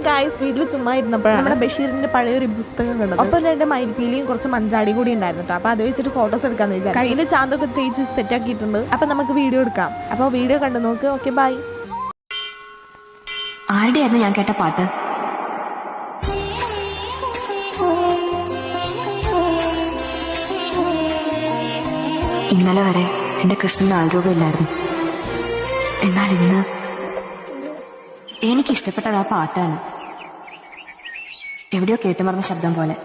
Guys വീട്ടിൽ ചുമ്മാ ഇരുന്നപ്പോഴാണ് നമ്മുടെ ബഷീറിന്റെ പഴയൊരു പുസ്തകം കണ്ടത്. ഒപ്പം 2 മയിൽപ്പീലിയും കുറച്ച് മഞ്ചാടി കൂടി ഉണ്ടായിരുന്നു. അപ്പൊ അത് വെച്ചിട്ട് ഫോട്ടോസ് എടുക്കാന്ന് വിചാരിച്ചു. കയ്യിൽ ചാന്തൊക്കെ തേച്ച് സെറ്റ് ആക്കിയിട്ടുണ്ട്. അപ്പൊ നമുക്ക് വീഡിയോ എടുക്കാം. അപ്പൊ വീഡിയോ കണ്ടു നോക്ക്. Okay bye. ആരുടെയായിരുന്നു ഞാൻ കേട്ട പാട്ട്? ഇന്നലെ വരെ എന്റെ കൃഷ്ണന് ആൾരൂപമില്ലായിരുന്നു. എന്നാൽ ഇന്ന് എനിക്കിഷ്ടപ്പെട്ടത് ആ പാട്ടാണ്. എവിടെയോ കേട്ടുമറന്ന ശബ്ദം പോലെ.